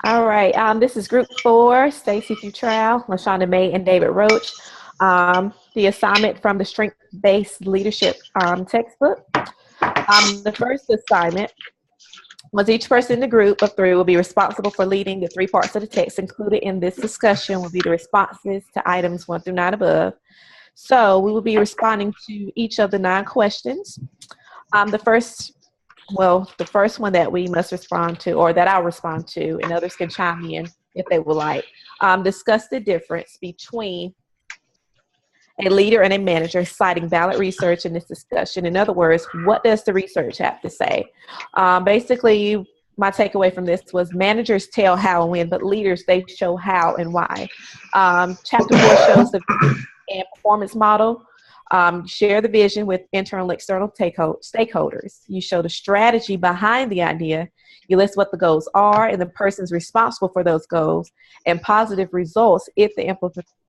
All right. This is group four, Stacy Futrell, LaShonda May, and David Roach. The assignment from the Strength-Based Leadership textbook. The first assignment was each person in the group of three will be responsible for leading the three parts of the text included in this discussion will be the responses to items 1 through 9 above. So we will be responding to each of the 9 questions. The first one that we must respond to, or that I'll respond to, and others can chime in if they would like, discuss the difference between a leader and a manager, citing valid research in this discussion. In other words, what does the research have to say? Basically, my takeaway from this was managers tell how and when, but leaders, they show how and why. Chapter 4 shows the and performance model. Share the vision with internal and external stakeholders. You show the strategy behind the idea. You list what the goals are and the person's responsible for those goals and positive results if the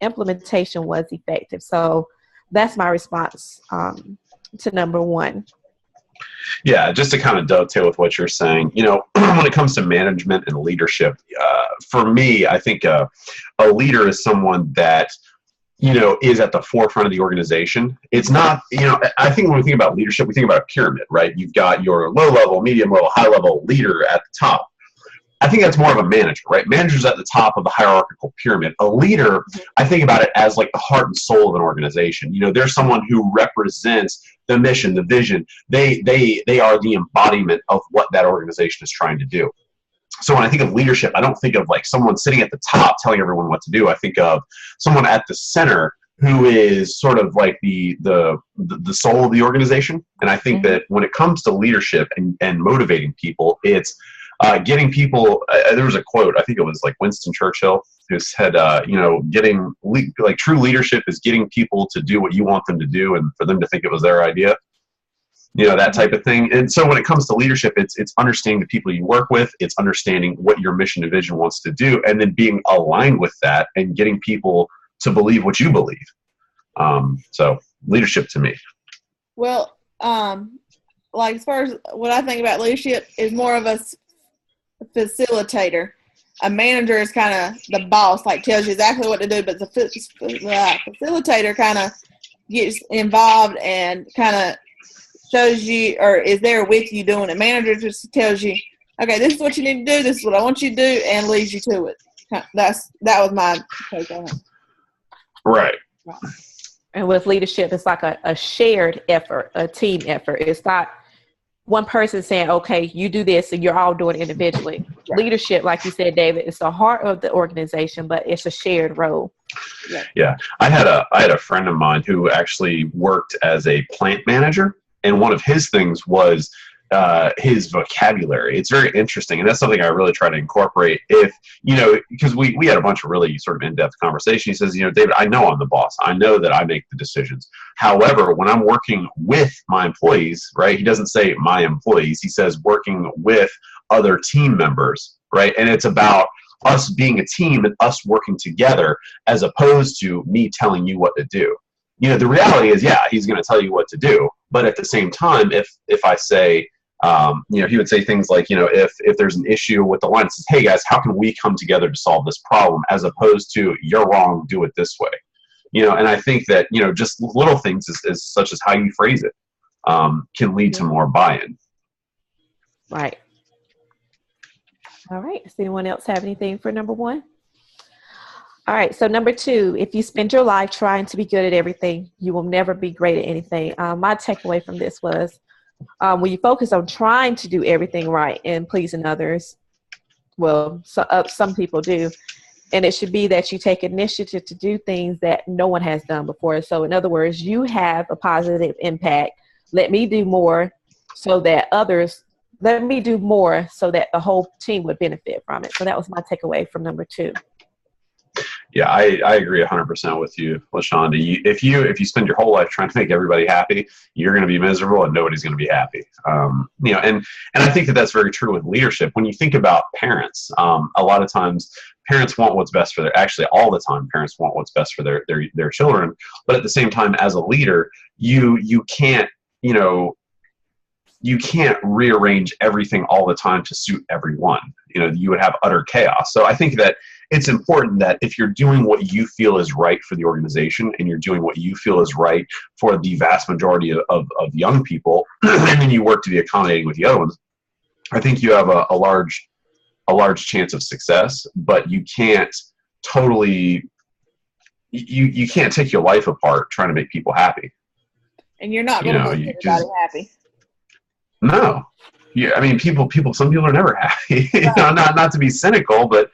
implementation was effective. So that's my response to number 1. Yeah, just to kind of dovetail with what you're saying, when it comes to management and leadership, for me, I think a leader is someone that is at the forefront of the organization. It's not, I think when we think about leadership, we think about a pyramid, right? You've got your low level, medium level, high level leader at the top. I think that's more of a manager, right? Manager's at the top of the hierarchical pyramid. A leader, I think about it as like the heart and soul of an organization. There's someone who represents the mission, the vision. They are the embodiment of what that organization is trying to do. So when I think of leadership, I don't think of like someone sitting at the top telling everyone what to do. I think of someone at the center who is sort of like the soul of the organization. And I think that when it comes to leadership and motivating people, it's getting people. There was a quote, I think it was like Winston Churchill, who said, true leadership is getting people to do what you want them to do and for them to think it was their idea. That type of thing. And so when it comes to leadership, it's understanding the people you work with, it's understanding what your mission and vision wants to do, and then being aligned with that and getting people to believe what you believe. So leadership to me. Well, as far as what I think about leadership is more of a facilitator. A manager is kind of the boss, like tells you exactly what to do, but the facilitator kind of gets involved and kind of shows you or is there with you doing it. Manager just tells you, okay, this is what you need to do, this is what I want you to do, and leads you to it. That was my take on it. Right. And with leadership, it's like a shared effort, a team effort. It's not one person saying, okay, you do this, and you're all doing it individually. Yeah. Leadership, like you said, David, it's the heart of the organization, but it's a shared role. Yeah. I had a friend of mine who actually worked as a plant manager. And one of his things was his vocabulary. It's very interesting. And that's something I really try to incorporate because we had a bunch of really sort of in-depth conversation. He says, David, I know I'm the boss. I know that I make the decisions. However, when I'm working with my employees, right, he doesn't say my employees. He says working with other team members, right? And it's about us being a team and us working together as opposed to me telling you what to do. The reality is, he's going to tell you what to do. But at the same time, if I say, he would say things like, if there's an issue with the line, it says, hey guys, how can we come together to solve this problem? As opposed to, you're wrong, do it this way. And I think that, just little things is such as how you phrase it can lead to more buy-in. Right. All right. Does anyone else have anything for number 1? All right, so number 2, if you spend your life trying to be good at everything, you will never be great at anything. My takeaway from this was when you focus on trying to do everything right and pleasing others, some people do, and it should be that you take initiative to do things that no one has done before. So in other words, you have a positive impact. Let me do more so that the whole team would benefit from it. So that was my takeaway from number 2. Yeah, I agree 100% with you, LaShonda. If you spend your whole life trying to make everybody happy, you're going to be miserable and nobody's going to be happy. And I think that that's very true with leadership. When you think about parents, a lot of times parents want what's best for all the time, parents want what's best for their children. But at the same time, as a leader, you can't, you can't rearrange everything all the time to suit everyone. You would have utter chaos. So I think that it's important that if you're doing what you feel is right for the organization, and you're doing what you feel is right for the vast majority of young people, and then you work to be accommodating with the other ones, I think you have a large chance of success. But you can't totally, you can't take your life apart trying to make people happy. And you're not going to make everybody happy. No. Yeah, I mean, some people are never happy. Right. Not to be cynical, but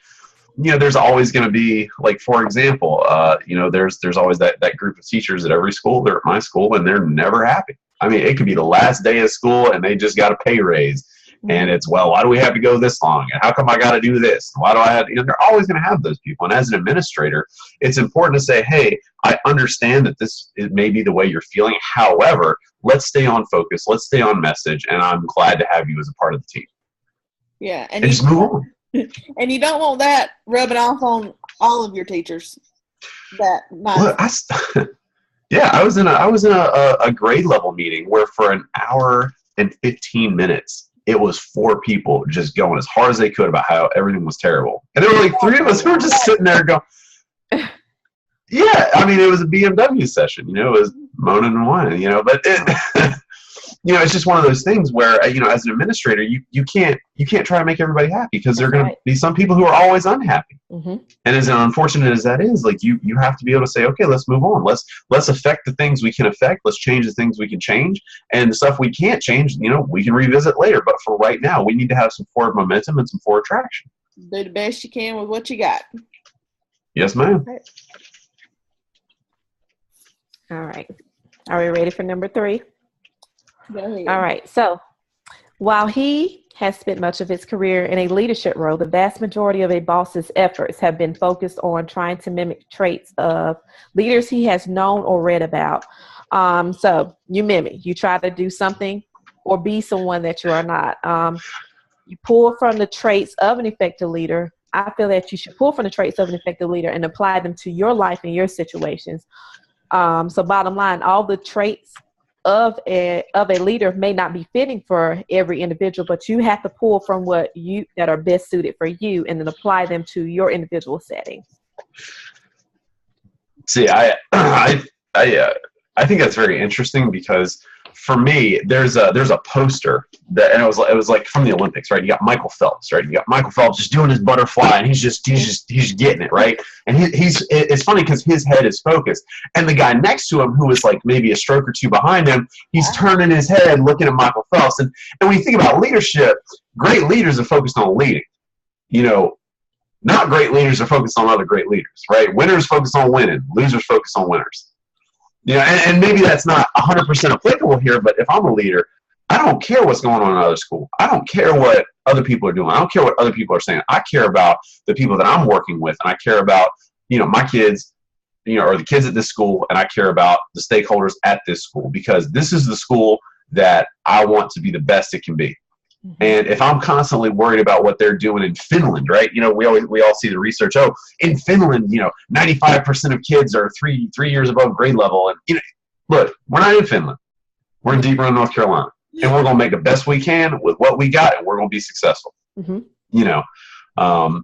there's always going to be, like, for example, there's always that group of teachers at every school. They're at my school, and they're never happy. I mean, it could be the last day of school, and they just got a pay raise, and it's, well, why do we have to go this long? And how come I got to do this? Why do I have? They're always going to have those people. And as an administrator, it's important to say, hey, I understand that it may be the way you're feeling. However, let's stay on focus. Let's stay on message. And I'm glad to have you as a part of the team. Yeah. And just move on. And you don't want that rubbing off on all of your teachers. Well, I was in a grade level meeting where for an hour and 15 minutes, it was 4 people just going as hard as they could about how everything was terrible. And there were like 3 of us who were just sitting there going, yeah, I mean, it was a BMW session, it was moaning and whining, but it's just one of those things where, as an administrator, you can't try to make everybody happy, because there are going to be some people who are always unhappy. Mm-hmm. And as unfortunate as that is, like, you have to be able to say, okay, let's move on. Let's affect the things we can affect. Let's change the things we can change, and the stuff we can't change, we can revisit later. But for right now, we need to have some forward momentum and some forward traction. Do the best you can with what you got. Yes, ma'am. All right. Are we ready for number 3? Go ahead. All right. So while he has spent much of his career in a leadership role, the vast majority of a boss's efforts have been focused on trying to mimic traits of leaders he has known or read about. So you mimic, you try to do something or be someone that you are not. You pull from the traits of an effective leader. I feel that you should pull from the traits of an effective leader and apply them to your life and your situations. So bottom line, all the traits of a leader may not be fitting for every individual, but you have to pull from that are best suited for you and then apply them to your individual setting. See, I think that's very interesting, because for me, there's a poster and it was like from the Olympics, right? You got Michael Phelps, right? You got Michael Phelps just doing his butterfly, and he's just getting it, right? And it's funny because his head is focused, and the guy next to him, who is like maybe a stroke or 2 behind him, he's turning his head looking at Michael Phelps. And when you think about leadership, great leaders are focused on leading. Not great leaders are focused on other great leaders, right? Winners focus on winning, losers focus on winners. And maybe that's not 100% applicable here, but if I'm a leader, I don't care what's going on in another school. I don't care what other people are doing. I don't care what other people are saying. I care about the people that I'm working with, and I care about, my kids, or the kids at this school, and I care about the stakeholders at this school, because this is the school that I want to be the best it can be. Mm-hmm. And if I'm constantly worried about what they're doing in Finland, right? We all see the research. Oh, in Finland, 95% of kids are three years above grade level. And look, we're not in Finland. We're in Deep Run, North Carolina, and we're going to make the best we can with what we got, and we're going to be successful. Mm-hmm.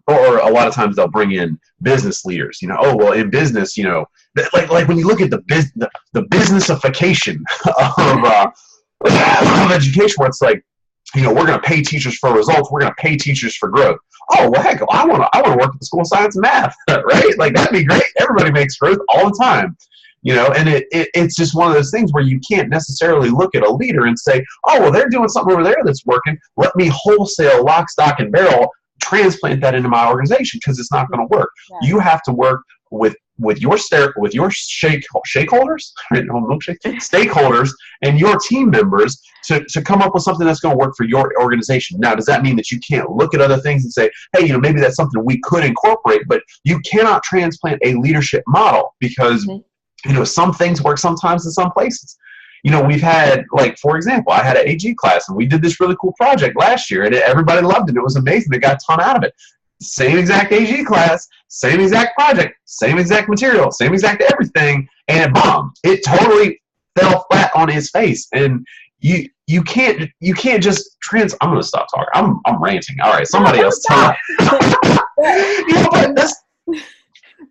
Or a lot of times they'll bring in business leaders. Oh, well, in business, like when you look at the businessification of education, where it's like, we're going to pay teachers for results. We're going to pay teachers for growth. Oh, well, heck, I want to work at the School of Science and Math, right? Like, that'd be great. Everybody makes growth all the time, and it's just one of those things where you can't necessarily look at a leader and say, oh, well, they're doing something over there that's working. Let me wholesale, lock, stock, and barrel transplant that into my organization, because it's not going to work. Yeah. You have to work with your stakeholders, right? Stakeholders and your team members to come up with something that's going to work for your organization. Now, does that mean that you can't look at other things and say, hey, maybe that's something we could incorporate, but you cannot transplant a leadership model, because some things work sometimes in some places. We've had, like, for example, I had an AG class, and we did this really cool project last year, and everybody loved it. It was amazing. They got a ton out of it. Same exact AG class, same exact project, same exact material, same exact everything, and it bombed. It totally fell flat on his face. And you you can't just I'm going to stop talking. I'm ranting. All right, somebody else talk.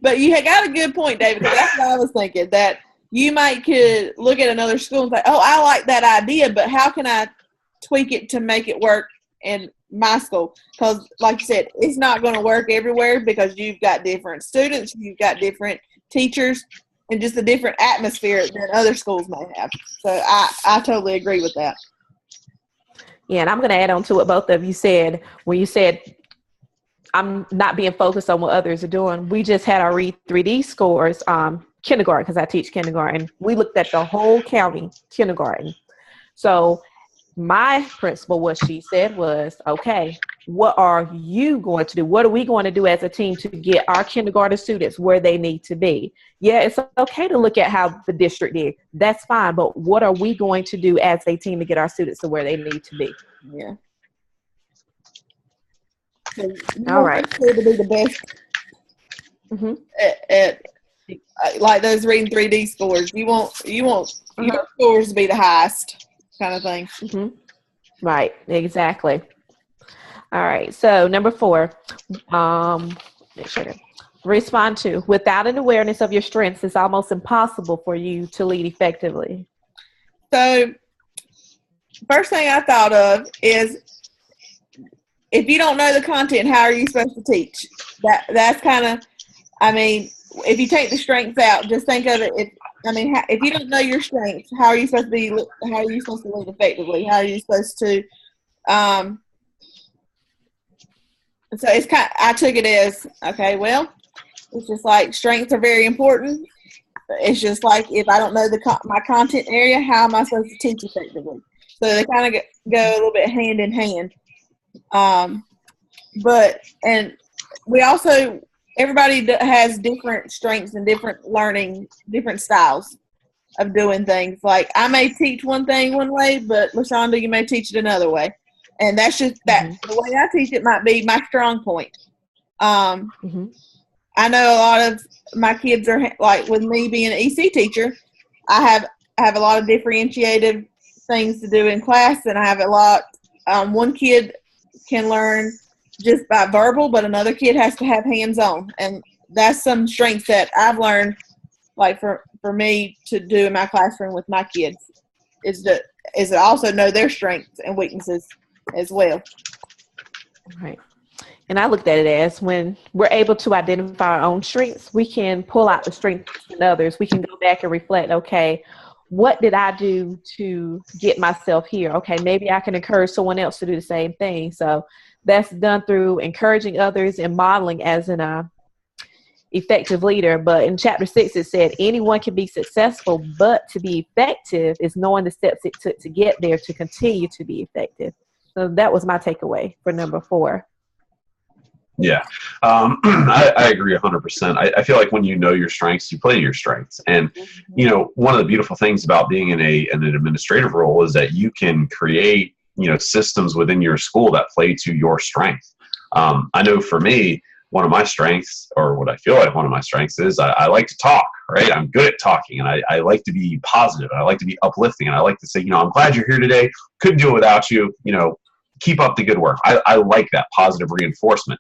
But you got a good point, David. That's what I was thinking, that you could look at another school and say, oh, I like that idea, but how can I tweak it to make it work in my school? Because like you said, it's not going to work everywhere because you've got different students, you've got different teachers, and just a different atmosphere than other schools may have. So I totally agree with that. Yeah, and I'm going to add on to what both of you said. When you said, I'm not being focused on what others are doing. We just had our Read 3D scores, kindergarten, because I teach kindergarten. We looked at the whole county kindergarten. So my principal, what she said was, okay, what are you going to do? What are we going to do as a team to get our kindergarten students where they need to be? Yeah, it's okay to look at how the district did. That's fine. But what are we going to do as a team to get our students to where they need to be? Yeah. So all right. To be the best at like those Reading 3D scores. You want your scores to be the highest, kind of thing. Right. Exactly. All right. So number 4, make sure to respond to. Without an awareness of your strengths, it's almost impossible for you to lead effectively. So first thing I thought of is, if you don't know the content, how are you supposed to teach? That's kind of, I mean, if you take the strengths out, just think of it. If you don't know your strengths, how are you supposed to lead effectively? How are you supposed to? So it's I took it as, okay, well, it's just like strengths are very important. It's just like, if I don't know my content area, how am I supposed to teach effectively? So they kind of go a little bit hand in hand. And we also, everybody has different strengths and different learning, different styles of doing things. Like, I may teach one thing one way, but LaShonda, you may teach it another way. And that's just that. The way I teach it might be my strong point. I know a lot of my kids are, like, with me being an EC teacher, I have a lot of differentiated things to do in class, and I have a lot, one kid can learn just by verbal, but another kid has to have hands-on. And that's some strengths that I've learned, like for me to do in my classroom with my kids, is to also know their strengths and weaknesses as well. Right. And I looked at it as, when we're able to identify our own strengths, we can pull out the strengths in others. We can go back and reflect, okay, what did I do to get myself here? Okay, maybe I can encourage someone else to do the same thing. So that's done through encouraging others and modeling as an effective leader. But in chapter 6, it said anyone can be successful, but to be effective is knowing the steps it took to get there to continue to be effective. So that was my takeaway for number 4. Yeah, I agree 100%. I feel like when you know your strengths, you play to your strengths. And, one of the beautiful things about being in an administrative role is that you can create, systems within your school that play to your strength. I know for me, one of my strengths, or what I feel like one of my strengths, is I like to talk, right? I'm good at talking, and I like to be positive, and I like to be uplifting, and I like to say, I'm glad you're here today. Couldn't do it without you. Keep up the good work. I like that positive reinforcement.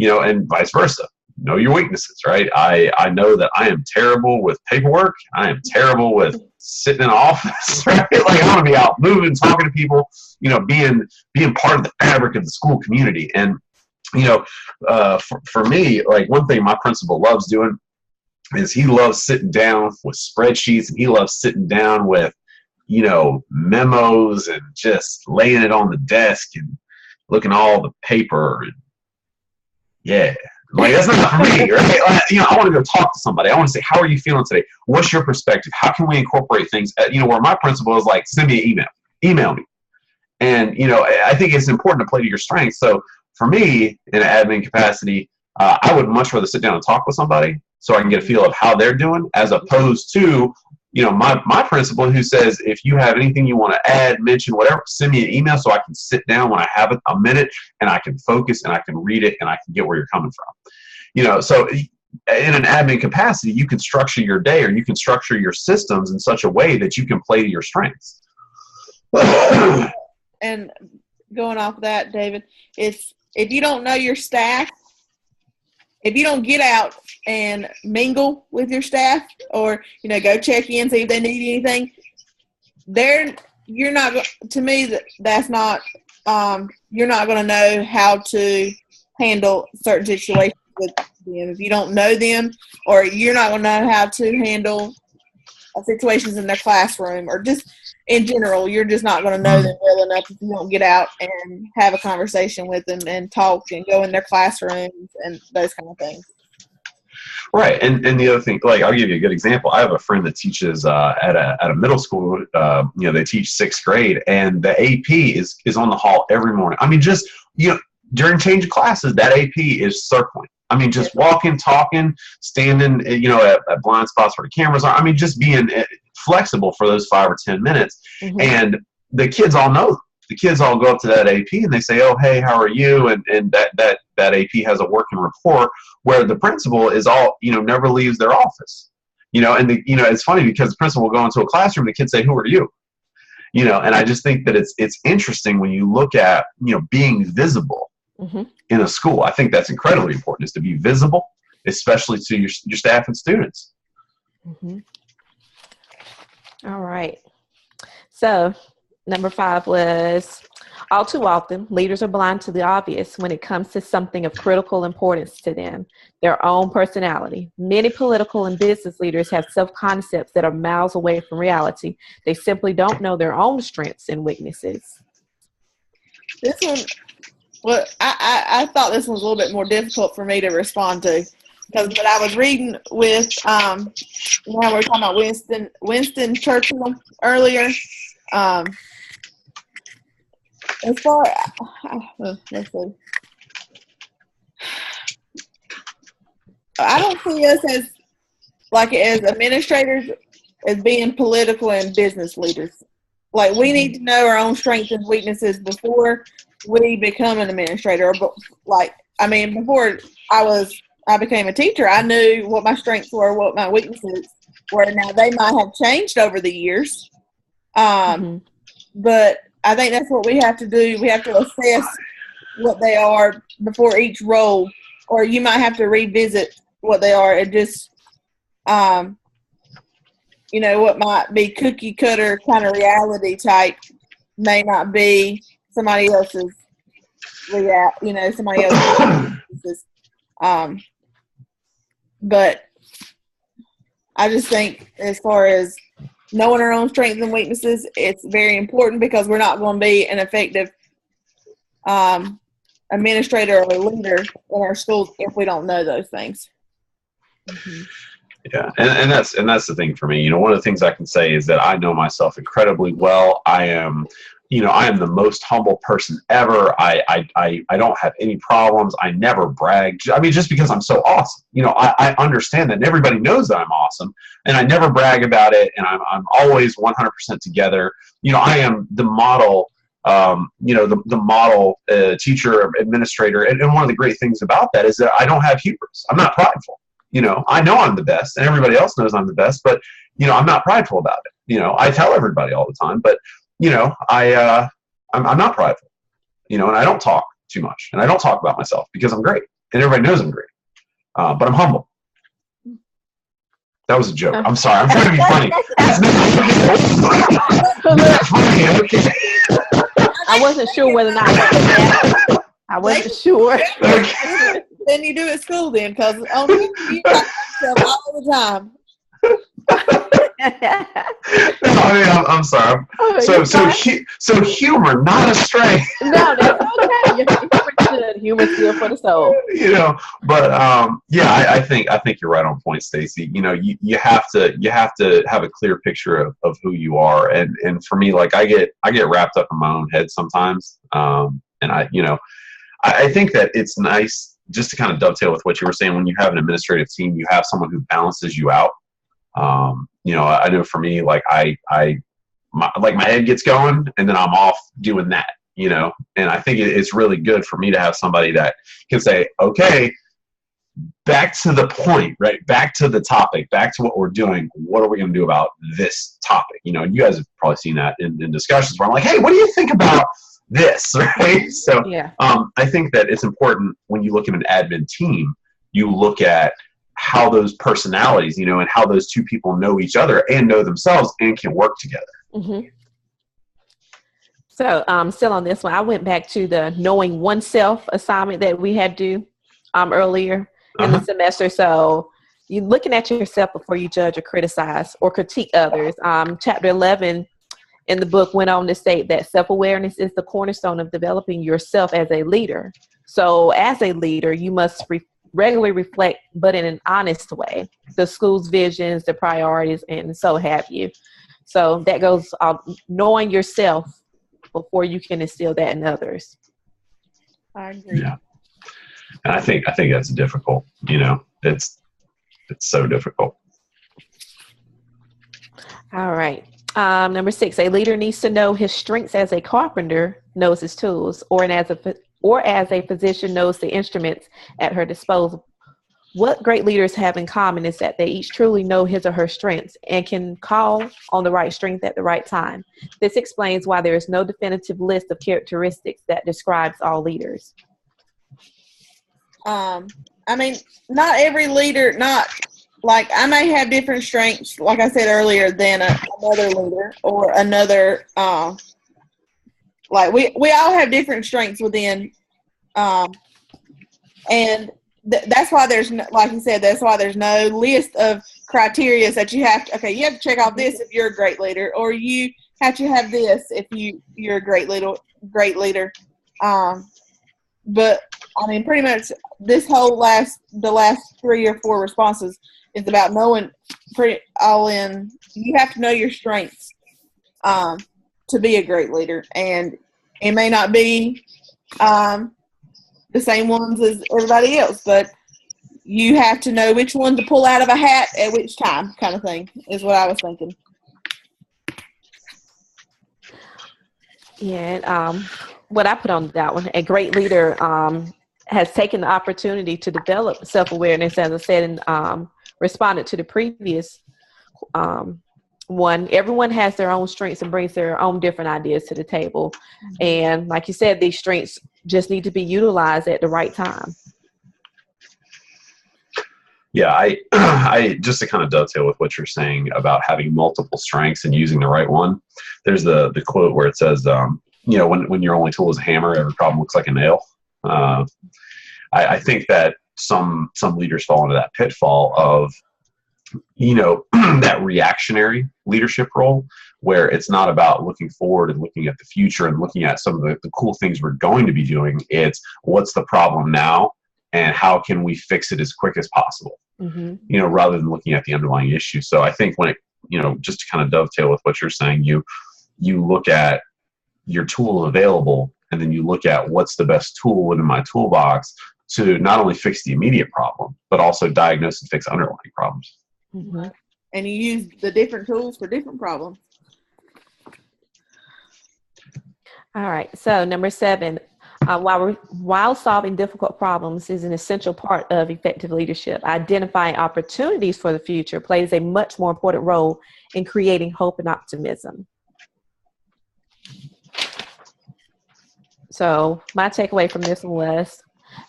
And vice versa. Know your weaknesses, right? I know that I am terrible with paperwork. I am terrible with sitting in an office, right? Like, I want to be out moving, talking to people, being part of the fabric of the school community. And, for me, like, one thing my principal loves doing is he loves sitting down with spreadsheets, and he loves sitting down with, memos, and just laying it on the desk and looking at all the paper. And yeah, like, that's not for me, right? I want to go talk to somebody. I want to say, how are you feeling today? What's your perspective? How can we incorporate things? Where my principal is like, send me an email me. And, I think it's important to play to your strengths. So for me, in an admin capacity, I would much rather sit down and talk with somebody so I can get a feel of how they're doing, as opposed to, my principal, who says, if you have anything you want to add, mention, whatever, send me an email so I can sit down when I have a minute, and I can focus, and I can read it, and I can get where you're coming from. So in an admin capacity, you can structure your day, or you can structure your systems in such a way that you can play to your strengths. And going off of that, David, it's if you don't know your staff, if you don't get out and mingle with your staff, or go check in, see if they need anything, you're not. To me, that's not. You're not going to know how to handle certain situations with them if you don't know them, or you're not going to know how to handle situations in their classroom, or just in general, you're just not going to know them well enough if you don't get out and have a conversation with them and talk and go in their classrooms and those kind of things. Right, and the other thing, like I'll give you a good example. I have a friend that teaches at a middle school. They teach 6th grade, and the AP is on the hall every morning. I mean, just during change of classes, that AP is circling. I mean, just walking, talking, standing, at blind spots where the cameras are. I mean, just being flexible for those 5 or 10 minutes. Mm-hmm. And the kids all know them. The kids all go up to that AP and they say, "Oh, hey, how are you?" And that AP has a working rapport where the principal is never leaves their office. And it's funny because the principal will go into a classroom, the kids say, "Who are you?" And I just think that it's interesting when you look at, being visible mm-hmm. in a school. I think that's incredibly important, is to be visible, especially to your staff and students. Mm-hmm. All right. So number 5 was, all too often, leaders are blind to the obvious when it comes to something of critical importance to them, their own personality. Many political and business leaders have self-concepts that are miles away from reality. They simply don't know their own strengths and weaknesses. This one, well, I thought this one was a little bit more difficult for me to respond to, because what I was reading with, we were talking about Winston Churchill earlier. As far, let's see. I don't see us as administrators as being political and business leaders. Like, we need to know our own strengths and weaknesses before we become an administrator. But before I became a teacher, I knew what my strengths were, what my weaknesses were. Now, they might have changed over the years, but I think that's what we have to do. We have to assess what they are before each role, or you might have to revisit what they are and just, what might be cookie cutter kind of reality type may not be somebody else's somebody else's. But I just think, as far as knowing our own strengths and weaknesses, it's very important, because we're not going to be an effective administrator or leader in our schools if we don't know those things. Mm-hmm. Yeah, and that's the thing for me. One of the things I can say is that I know myself incredibly well. I am the most humble person ever. I don't have any problems. I never brag. I mean, just because I'm so awesome. I understand that, and everybody knows that I'm awesome, and I never brag about it, and I'm always 100% together. I am the model, the model teacher, administrator, and one of the great things about that is that I don't have hubris. I'm not prideful. I know I'm the best, and everybody else knows I'm the best, but I'm not prideful about it. I tell everybody all the time, but I'm not prideful, and I don't talk too much, and I don't talk about myself because I'm great, and everybody knows I'm great, but I'm humble. That was a joke. I'm sorry. I'm trying to be funny. I wasn't sure whether or not I wasn't sure. Okay. Then you do at school then, because you talk yourself all the time. I'm sorry. So humor, not a strength. No, that's okay. Humor's good for the soul. But I think you're right on point, Stacy. You have to have a clear picture of who you are, and for me, like I get wrapped up in my own head sometimes, and I think that it's nice, just to kind of dovetail with what you were saying, when you have an administrative team, you have someone who balances you out. I know for me, like my head gets going, and then I'm off doing that, and I think it's really good for me to have somebody that can say, okay, back to the point, right? Back to the topic, back to what we're doing. What are we going to do about this topic? You know, you guys have probably seen that in discussions where I'm like, hey, what do you think about this, right? So Yeah. I think that it's important when you look at an admin team, you look at how those personalities, you know, and how those two people know each other and know themselves and can work together. Mm-hmm. So still on this one, I went back to the knowing oneself assignment that we had to do earlier in the semester. So you're looking at yourself before you judge or criticize or critique others. Chapter 11 in the book went on to state that self-awareness is the cornerstone of developing yourself as a leader. So as a leader, you must regularly reflect, but in an honest way, the school's visions, the priorities, and so have you. So that goes knowing yourself before you can instill that in others. I agree. Yeah. And I think that's difficult. You know, it's so difficult. All right. Number 6, a leader needs to know his strengths as a carpenter knows his tools, or as a physician knows the instruments at her disposal. What great leaders have in common is that they each truly know his or her strengths and can call on the right strength at the right time. This explains why there is no definitive list of characteristics that describes all leaders. I mean, not every leader, like I may have different strengths, like I said earlier, than another leader or another, like we all have different strengths within, and that's why there's no, like you said, that's why there's no list of criteria that you have to, you have to check off this if you're a great leader, or you have to have this if you're a great leader. But I mean, pretty much this whole the last 3 or 4 responses is about knowing you have to know your strengths, to be a great leader. And it may not be, the same ones as everybody else, but you have to know which one to pull out of a hat at which time, kind of thing, is what I was thinking. Yeah, and what I put on that one, a great leader has taken the opportunity to develop self-awareness, as I said, and responded to the previous one. Everyone has their own strengths and brings their own different ideas to the table. And like you said, these strengths just need to be utilized at the right time. Yeah, I just to kind of dovetail with what you're saying about having multiple strengths and using the right one. There's the quote where it says, you know, when your only tool is a hammer, every problem looks like a nail. I think that some leaders fall into that pitfall of, you know, that reactionary leadership role where it's not about looking forward and looking at the future and looking at some of the cool things we're going to be doing. It's what's the problem now and how can we fix it as quick as possible, you know, rather than looking at the underlying issue. So I think when it, you know, just to kind of dovetail with what you're saying, you look at your tool available and then you look at what's the best tool within my toolbox to not only fix the immediate problem, but also diagnose and fix underlying problems. And you use the different tools for different problems. All right. So number 7, while solving difficult problems is an essential part of effective leadership, identifying opportunities for the future plays a much more important role in creating hope and optimism. So my takeaway from this one was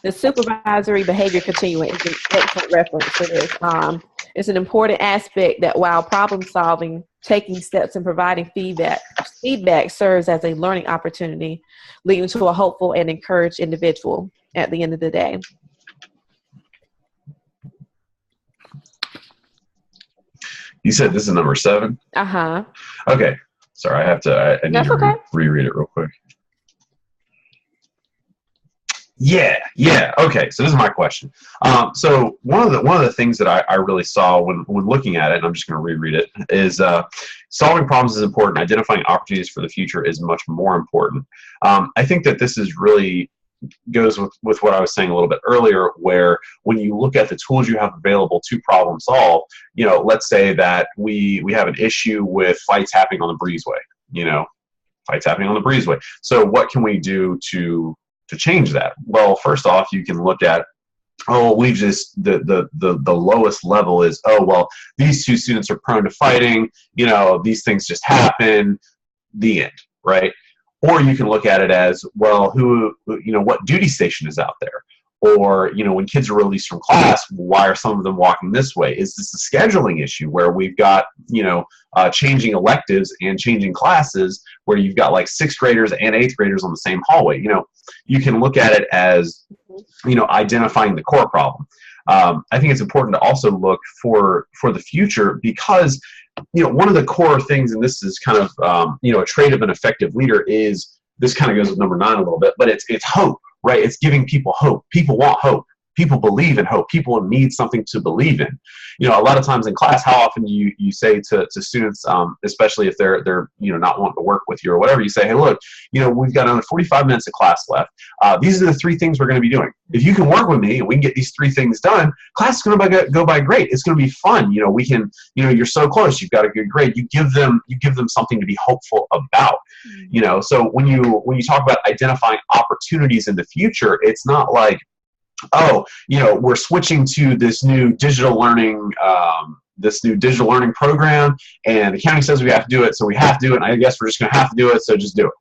the supervisory behavior continuum is an excellent reference for this. It's an important aspect that while problem solving, taking steps and providing feedback serves as a learning opportunity, leading to a hopeful and encouraged individual at the end of the day. You said this is number 7? Uh-huh. Okay. Sorry, I need to reread it real quick. Yeah. Okay. So this is my question. So one of the things that I really saw when looking at it, and I'm just going to reread it, is solving problems is important. Identifying opportunities for the future is much more important. I think that this is really goes with what I was saying a little bit earlier, where when you look at the tools you have available to problem solve, you know, let's say that we have an issue with fights happening on the breezeway, So what can we do to change that? Well, first off, you can look at oh, we've just the lowest level is, oh, well, these two students are prone to fighting, these things just happen, the end, right? Or you can look at it as, well, what duty station is out there? Or, when kids are released from class, why are some of them walking this way? Is this a scheduling issue where we've got, changing electives and changing classes where you've got like 6th graders and 8th graders on the same hallway? You can look at it as, identifying the core problem. I think it's important to also look for the future because, one of the core things, and this is kind of, a trait of an effective leader is, this kind of goes with number 9 a little bit, but it's hope. Right? It's giving people hope. People want hope. People believe in hope. People need something to believe in. A lot of times in class, how often you say to students, especially if they're not wanting to work with you or whatever, you say, hey, look, we've got another 45 minutes of class left. These are the 3 things we're going to be doing. If you can work with me and we can get these 3 things done, class is going to go by great. It's going to be fun. We can, you're so close. You've got a good grade. You give them something to be hopeful about. So when you talk about identifying opportunities in the future, it's not like, oh, we're switching to this new digital learning program, and the county says we have to do it, so we have to do it, and I guess we're just going to have to do it, so just do it,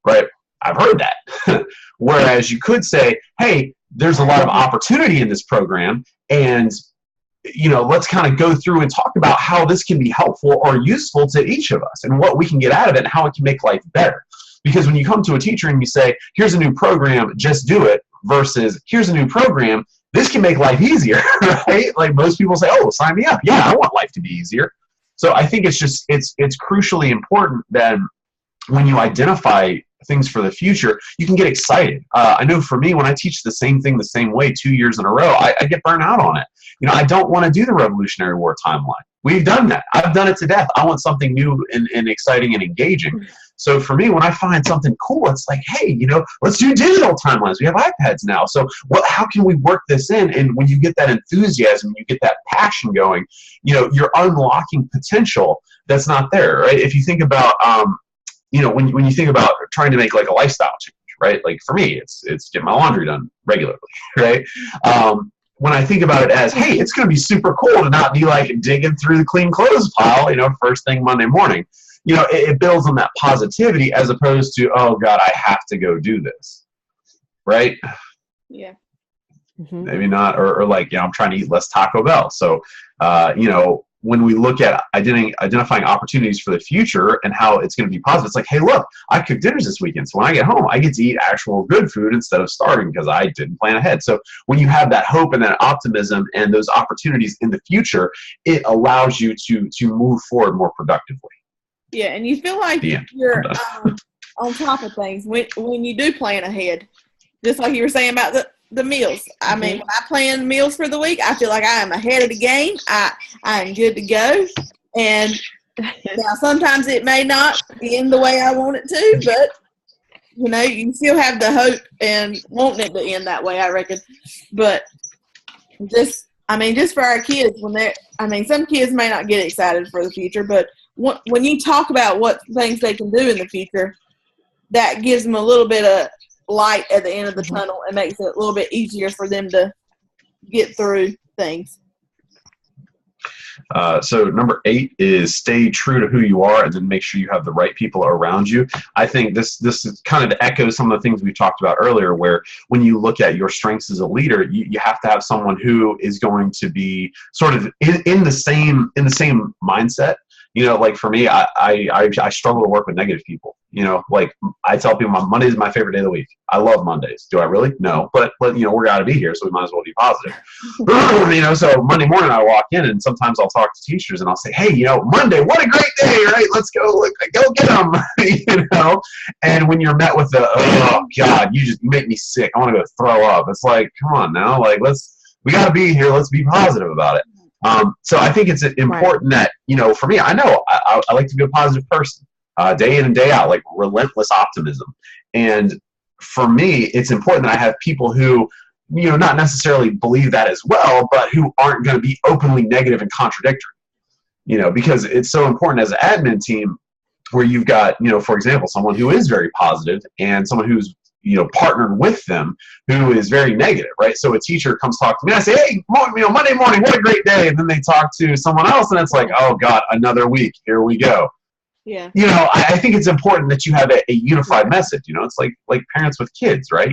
right? I've heard that. Whereas you could say, hey, there's a lot of opportunity in this program, and let's kind of go through and talk about how this can be helpful or useful to each of us and what we can get out of it and how it can make life better. Because when you come to a teacher and you say, here's a new program, just do it, versus here's a new program, this can make life easier, right? Like most people say, oh, sign me up. Yeah, I want life to be easier. So I think it's crucially important that when you identify things for the future, you can get excited. I know for me, when I teach the same thing the same way 2 years in a row, I get burnt out on it. I don't want to do the Revolutionary War timeline. We've done that. I've done it to death. I want something new and exciting and engaging. So for me, when I find something cool, it's like, hey, let's do digital timelines. We have iPads now. So how can we work this in? And when you get that enthusiasm, you get that passion going, you're unlocking potential that's not there, right? If you think about, when you think about trying to make like a lifestyle change, right? Like for me, it's get my laundry done regularly, right? When I think about it as, hey, it's going to be super cool to not be like digging through the clean clothes pile, first thing Monday morning. It builds on that positivity as opposed to, oh God, I have to go do this, right? Yeah. Mm-hmm. Maybe not, or like, I'm trying to eat less Taco Bell. So, when we look at identifying opportunities for the future and how it's going to be positive, it's like, hey, look, I cooked dinners this weekend. So when I get home, I get to eat actual good food instead of starving because I didn't plan ahead. So when you have that hope and that optimism and those opportunities in the future, it allows you to move forward more productively. Yeah, and you feel like you're on top of things when you do plan ahead. Just like you were saying about the meals. I mean, when I plan meals for the week, I feel like I am ahead of the game. I am good to go. And now sometimes it may not end the way I want it to, but you still have the hope and wanting it to end that way, I reckon. But just for our kids, some kids may not get excited for the future, but when you talk about what things they can do in the future, that gives them a little bit of light at the end of the tunnel and makes it a little bit easier for them to get through things. So number 8 is stay true to who you are and then make sure you have the right people around you. I think this is kind of echoes some of the things we talked about earlier, where when you look at your strengths as a leader, you have to have someone who is going to be sort of in the same mindset. Like for me, I struggle to work with negative people. Like I tell people Monday is my favorite day of the week. I love Mondays. Do I really? No, but we're got to be here, so we might as well be positive. So Monday morning I walk in and sometimes I'll talk to teachers and I'll say, hey, Monday, what a great day, right? Let's go get them, And when you're met with oh God, you just make me sick. I want to go throw up. It's like, come on now, like we got to be here. Let's be positive about it. So I think it's important that, for me, I know I like to be a positive person, day in and day out, like relentless optimism. And for me, it's important that I have people who, not necessarily believe that as well, but who aren't going to be openly negative and contradictory, because it's so important as an admin team where you've got, for example, someone who is very positive and someone who's partnered with them who is very negative, right? So a teacher comes talk to me, I say, hey, Monday morning, what a great day. And then they talk to someone else and it's like, oh God, another week, here we go. Yeah. I think it's important that you have a unified message. It's like parents with kids, right?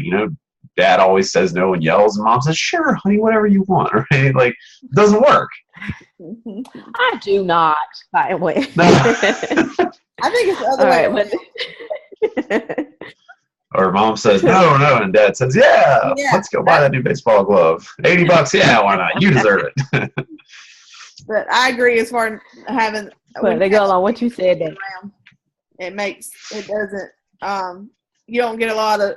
Dad always says no and yells, and mom says, sure, honey, whatever you want, right? Like, it doesn't work. I do not, by the way. I think it's the other way around. Or mom says, no, and dad says, yeah, let's go buy that new baseball glove. $80, yeah, why not? You deserve it. But I agree as far as having. But they go on what you said. Then it doesn't. You don't get a lot of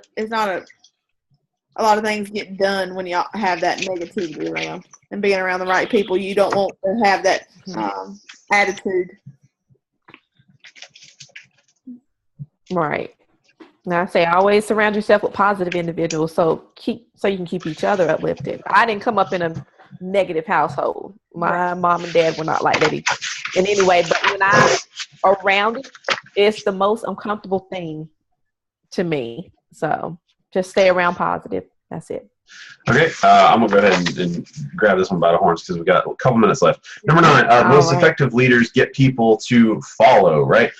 things get done when you have that negativity around, and being around the right people. You don't want to have that attitude. Right. Now I say always surround yourself with positive individuals so you can keep each other uplifted. I didn't come up in a negative household. My mom and dad were not like that in any way, but when I'm around it, it's the most uncomfortable thing to me. So just stay around positive. That's it. Okay, I'm going to go ahead and grab this one by the horns because we've got a couple minutes left. Number 9, most effective leaders get people to follow, right?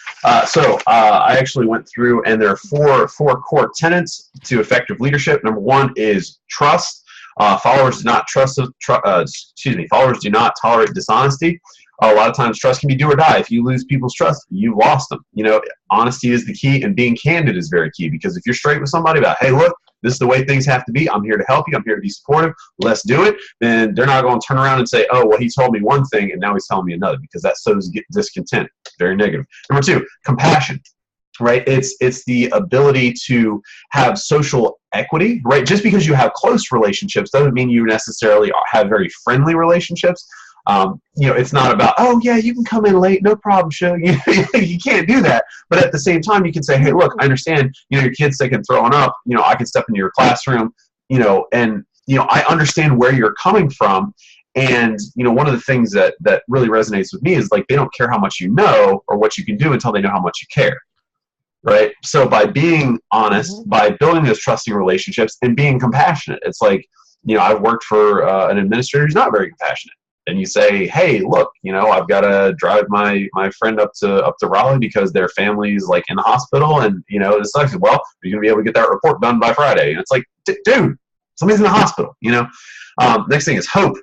So I actually went through, and there are four core tenets to effective leadership. Number 1 is trust. Followers do not Followers do not tolerate dishonesty. A lot of times trust can be do or die. If you lose people's trust, you lost them. Honesty is the key, and being candid is very key, because if you're straight with somebody about, hey, look, this is the way things have to be. I'm here to help you. I'm here to be supportive. Let's do it. Then they're not going to turn around and say, oh, well, he told me one thing and now he's telling me another, because that sows discontent. Very negative. Number 2, compassion. Right? It's the ability to have social equity, right? Just because you have close relationships doesn't mean you necessarily have very friendly relationships. It's not about, oh yeah, you can come in late, no problem, show. You can't do that. But at the same time, you can say, hey, look, I understand, your kid's sick and throwing up, I can step into your classroom, and I understand where you're coming from. And, one of the things that really resonates with me is, like, they don't care how much you know or what you can do until they know how much you care. Right? So by being honest, by building those trusting relationships and being compassionate, it's like, I've worked for an administrator who's not very compassionate. And you say, hey, look, I've got to drive my friend up to Raleigh because their family's like in the hospital, and it sucks. Well, you're gonna be able to get that report done by Friday. And it's like, dude, somebody's in the hospital. Next thing is hope.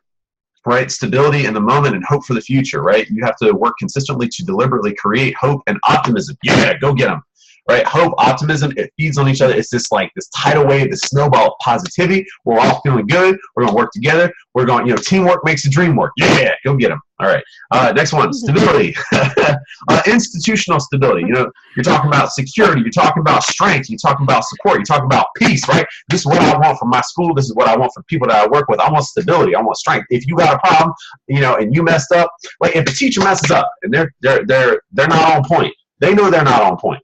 Right? Stability in the moment and hope for the future. Right? You have to work consistently to deliberately create hope and optimism. Yeah, go get them. Right? Hope, optimism, it feeds on each other. It's just like this tidal wave, this snowball of positivity. We're all feeling good. We're going to work together. We're going, teamwork makes the dream work. Yeah, go get them. All right. Next one, stability. Institutional stability. You're talking about security. You're talking about strength. You're talking about support. You're talking about peace, right? This is what I want from my school. This is what I want from people that I work with. I want stability. I want strength. If you got a problem, and you messed up, like if a teacher messes up and they're not on point, they know they're not on point.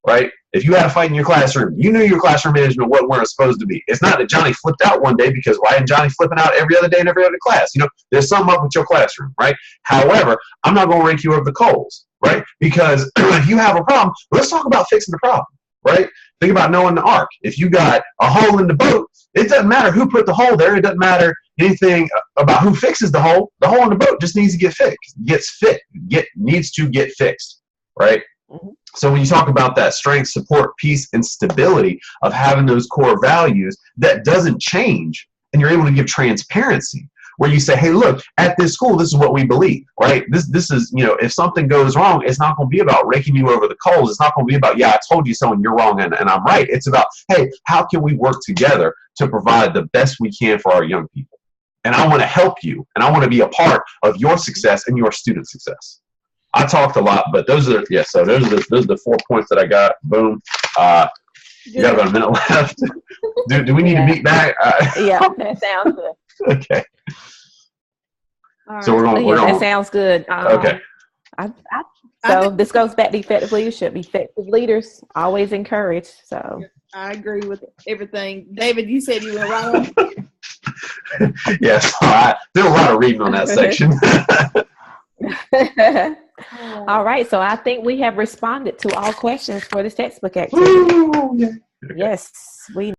Right? If you had a fight in your classroom, you knew your classroom management wasn't where it's supposed to be. It's not that Johnny flipped out one day, because why isn't Johnny flipping out every other day in every other class? There's something up with your classroom, right? However, I'm not going to rake you over the coals, right? Because if you have a problem, let's talk about fixing the problem, right? Think about Noah and the ark. If you got a hole in the boat, it doesn't matter who put the hole there. It doesn't matter anything about who fixes the hole. The hole in the boat just needs to get fixed. Needs to get fixed, right? Mm-hmm. So when you talk about that strength, support, peace, and stability of having those core values, that doesn't change, and you're able to give transparency, where you say, hey, look, at this school, this is what we believe, right? This is, if something goes wrong, it's not going to be about raking you over the coals. It's not going to be about, yeah, I told you so and you're wrong and I'm right. It's about, hey, how can we work together to provide the best we can for our young people? And I want to help you, and I want to be a part of your success and your student success. I talked a lot, but those are the 4 points that I got. Boom. You got about a minute left. Do we need to meet back? Yeah, that sounds good. Okay. All so right. we're going. That sounds good. Okay. So this goes back to effective leadership. Effective leaders always encourage. So I agree with everything. David, you said you were right on. Yes, I did a lot of reading on that section. All right, so I think we have responded to all questions for this textbook activity. Ooh, yeah. Yes, we